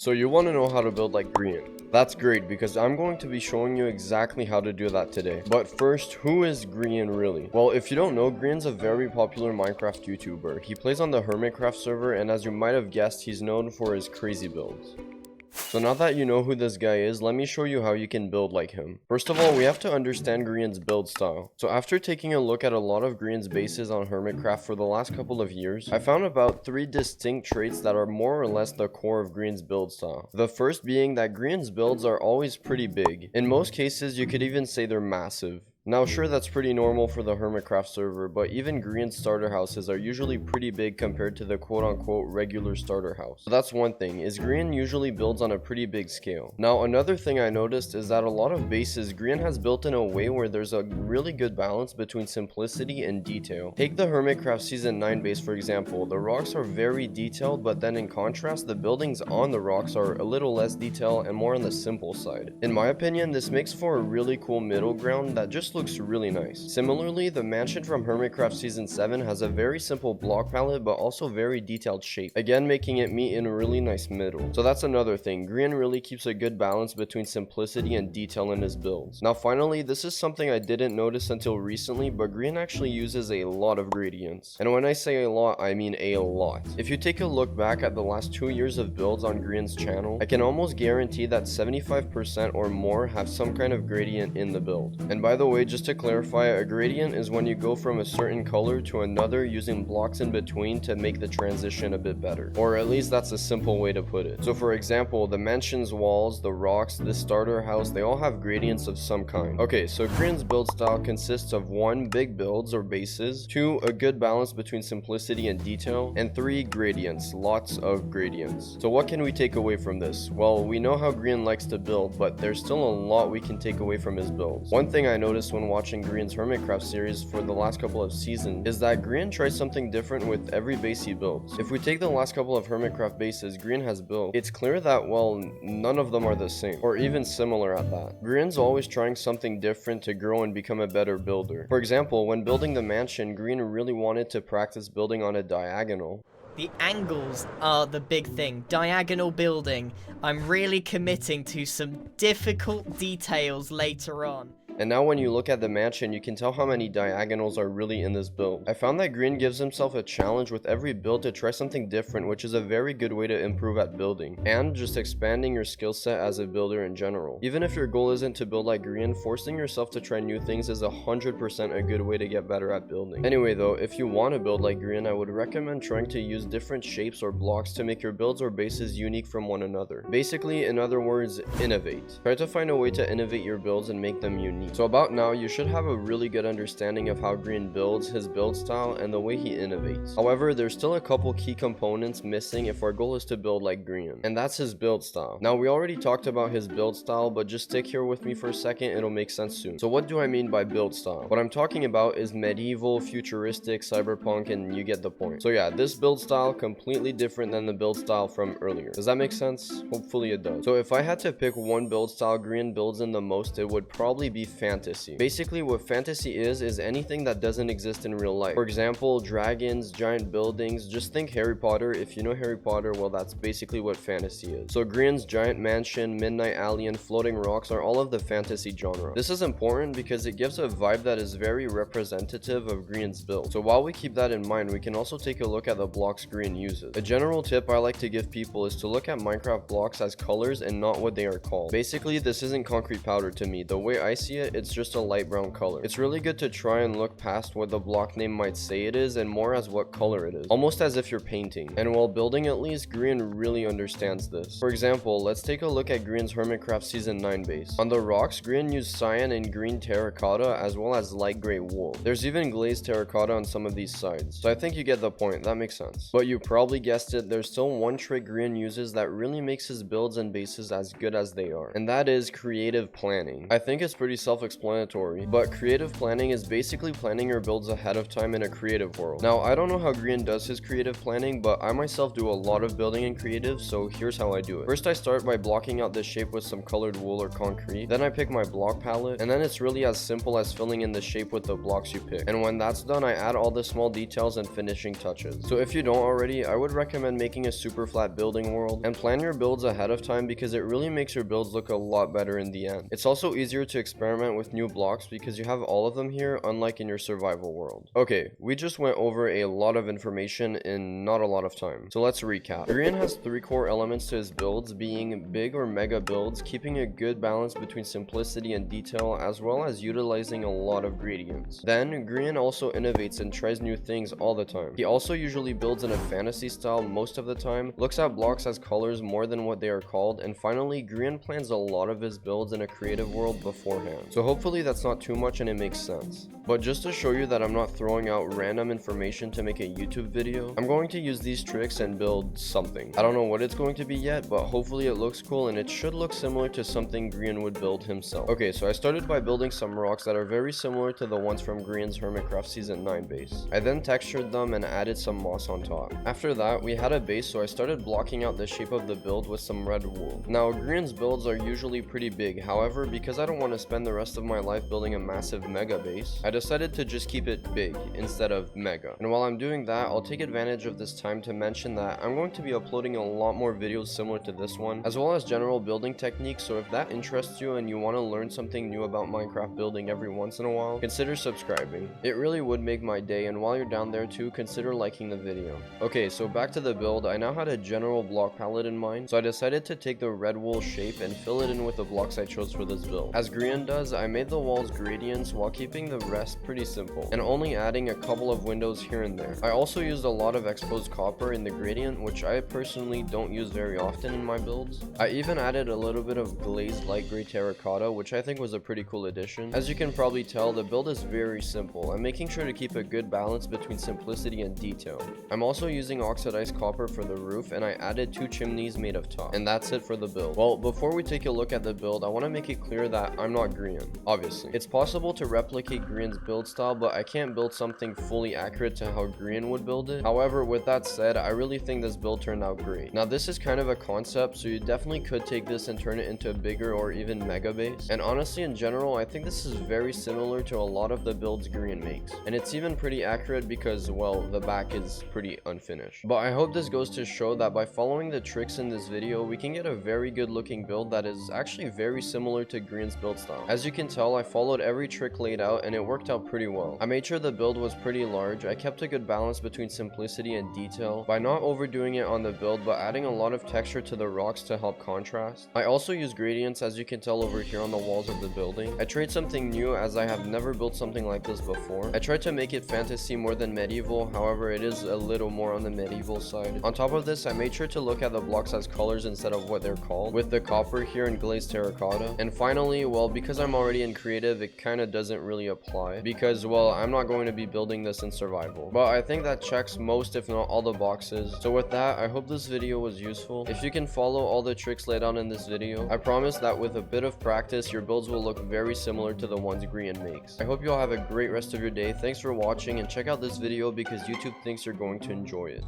So you want to know how to build like Grian. That's great because I'm going to be showing you exactly how to do that today. But first, who is Grian really? Well, if you don't know, Grian's a very popular Minecraft YouTuber. He plays on the Hermitcraft server, and as you might have guessed, he's known for his crazy builds. So now that you know who this guy is, let me show you how you can build like him. First of all, we have to understand Grian's build style. So after taking a look at a lot of Grian's bases on Hermitcraft for the last couple of years, I found about 3 distinct traits that are more or less the core of Grian's build style. The first being that Grian's builds are always pretty big. In most cases, you could even say they're massive. Now sure, that's pretty normal for the Hermitcraft server, but even Grian starter houses are usually pretty big compared to the quote-unquote regular starter house. So that's one thing, is Grian usually builds on a pretty big scale. Now another thing I noticed is that a lot of bases Grian has built in a way where there's a really good balance between simplicity and detail. Take the Hermitcraft Season 9 base for example. The rocks are very detailed, but then in contrast, the buildings on the rocks are a little less detailed and more on the simple side. In my opinion, this makes for a really cool middle ground that just looks really nice. Similarly, the mansion from Hermitcraft Season 7 has a very simple block palette but also very detailed shape, again making it meet in a really nice middle. So that's another thing, Grian really keeps a good balance between simplicity and detail in his builds. Now finally, this is something I didn't notice until recently, but Grian actually uses a lot of gradients. And when I say a lot, I mean a lot. If you take a look back at the last 2 years of builds on Grian's channel, I can almost guarantee that 75% or more have some kind of gradient in the build. And by the way, just to clarify, a gradient is when you go from a certain color to another using blocks in between to make the transition a bit better. Or at least that's a simple way to put it. So for example, the mansion's walls, the rocks, the starter house, they all have gradients of some kind. Okay, so Grian's build style consists of 1. Big builds or bases, 2. A good balance between simplicity and detail, and 3. Gradients, lots of gradients. So what can we take away from this? Well, we know how Grian likes to build, but there's still a lot we can take away from his builds. One thing I noticed when watching Grian's Hermitcraft series for the last couple of seasons is that Grian tries something different with every base he builds. If we take the last couple of Hermitcraft bases Grian has built, it's clear that, well, none of them are the same, or even similar at that. Grian's always trying something different to grow and become a better builder. For example, when building the mansion, Grian really wanted to practice building on a diagonal. The angles are the big thing. Diagonal building. I'm really committing to some difficult details later on. And now when you look at the mansion, you can tell how many diagonals are really in this build. I found that Grian gives himself a challenge with every build to try something different, which is a very good way to improve at building, and just expanding your skill set as a builder in general. Even if your goal isn't to build like Grian, forcing yourself to try new things is 100% a good way to get better at building. Anyway though, if you want to build like Grian, I would recommend trying to use different shapes or blocks to make your builds or bases unique from one another. Basically, in other words, innovate. Try to find a way to innovate your builds and make them unique. So about now, you should have a really good understanding of how Grian builds, his build style, and the way he innovates. However, there's still a couple key components missing if our goal is to build like Grian, and that's his build style. Now, we already talked about his build style, but just stick here with me for a second, it'll make sense soon. So what do I mean by build style? What I'm talking about is medieval, futuristic, cyberpunk, and you get the point. So yeah, this build style completely different than the build style from earlier. Does that make sense? Hopefully it does. So if I had to pick one build style Grian builds in the most, it would probably be fantasy. Basically, what fantasy is anything that doesn't exist in real life. For example, dragons, giant buildings. Just think Harry Potter. If you know Harry Potter, well, that's basically what fantasy is. So Grian's giant mansion, midnight alley, and floating rocks are all of the fantasy genre. This is important because it gives a vibe that is very representative of Grian's build. So while we keep that in mind, we can also take a look at the blocks Grian uses. A general tip I like to give people is to look at Minecraft blocks as colors and not what they are called. Basically, this isn't concrete powder to me. The way I see it, it's just a light brown color. It's really good to try and look past what the block name might say it is and more as what color it is, almost as if you're painting. And while building, at least, Grian really understands this. For example, let's take a look at Grian's Hermitcraft Season 9 base. On the rocks, Grian used cyan and green terracotta as well as light gray wool. There's even glazed terracotta on some of these sides, so I think you get the point. That makes sense. But you probably guessed it, there's still one trick Grian uses that really makes his builds and bases as good as they are, and that is creative planning. I think it's pretty self self-explanatory, but creative planning is basically planning your builds ahead of time in a creative world. Now, I don't know how Grian does his creative planning, but I myself do a lot of building in creative, so here's how I do it. First, I start by blocking out this shape with some colored wool or concrete. Then I pick my block palette, and then it's really as simple as filling in the shape with the blocks you pick. And when that's done, I add all the small details and finishing touches. So if you don't already, I would recommend making a super flat building world and plan your builds ahead of time because it really makes your builds look a lot better in the end. It's also easier to experiment with new blocks because you have all of them here, unlike in your survival world. Okay, we just went over a lot of information in not a lot of time. So let's recap. Grian has 3 core elements to his builds, being big or mega builds, keeping a good balance between simplicity and detail, as well as utilizing a lot of gradients. Then, Grian also innovates and tries new things all the time. He also usually builds in a fantasy style most of the time, looks at blocks as colors more than what they are called, and finally, Grian plans a lot of his builds in a creative world beforehand. So hopefully that's not too much and it makes sense. But just to show you that I'm not throwing out random information to make a YouTube video, I'm going to use these tricks and build something. I don't know what it's going to be yet, but hopefully it looks cool and it should look similar to something Grian would build himself. Okay, so I started by building some rocks that are very similar to the ones from Grian's Hermitcraft Season 9 base. I then textured them and added some moss on top. After that, we had a base, so I started blocking out the shape of the build with some red wool. Now, Grian's builds are usually pretty big, however, because I don't want to spend the rest of my life building a massive mega base, I decided to just keep it big instead of mega. And while I'm doing that, I'll take advantage of this time to mention that I'm going to be uploading a lot more videos similar to this one, as well as general building techniques, so if that interests you and you want to learn something new about Minecraft building every once in a while, consider subscribing. It really would make my day, and while you're down there too, consider liking the video. Okay, so back to the build. I now had a general block palette in mind, so I decided to take the red wool shape and fill it in with the blocks I chose for this build. As Grian does, I made the walls gradients while keeping the rest pretty simple, and only adding a couple of windows here and there. I also used a lot of exposed copper in the gradient, which I personally don't use very often in my builds. I even added a little bit of glazed light gray terracotta, which I think was a pretty cool addition. As you can probably tell, the build is very simple. I'm making sure to keep a good balance between simplicity and detail. I'm also using oxidized copper for the roof, and I added 2 chimneys made of top. And that's it for the build. Well, before we take a look at the build, I want to make it clear that I'm not Grian, obviously. It's possible to replicate Grian's build style, but I can't build something fully accurate to how Grian would build it. However, with that said, I really think this build turned out great. Now, this is kind of a concept, so you definitely could take this and turn it into a bigger or even mega base. And honestly, in general, I think this is very similar to a lot of the builds Grian makes. And it's even pretty accurate because, well, the back is pretty unfinished. But I hope this goes to show that by following the tricks in this video, we can get a very good looking build that is actually very similar to Grian's build style. As you can tell, I followed every trick laid out and it worked out pretty well. I made sure the build was pretty large. I kept a good balance between simplicity and detail by not overdoing it on the build, but adding a lot of texture to the rocks to help contrast. I also use gradients, as you can tell over here on the walls of the building. I tried something new as I have never built something like this before. I tried to make it fantasy more than medieval, however it is a little more on the medieval side. On top of this, I made sure to look at the blocks as colors instead of what they're called, with the copper here and glazed terracotta. And finally, well, because I'm already in creative, it kind of doesn't really apply because, well, I'm not going to be building this in survival. But I think that checks most, if not all, the boxes. So with that, I hope this video was useful. If you can follow all the tricks laid out in this video, I promise that with a bit of practice, your builds will look very similar to the ones Grian makes. I hope you all have a great rest of your day. Thanks for watching, and check out this video because YouTube thinks you're going to enjoy it.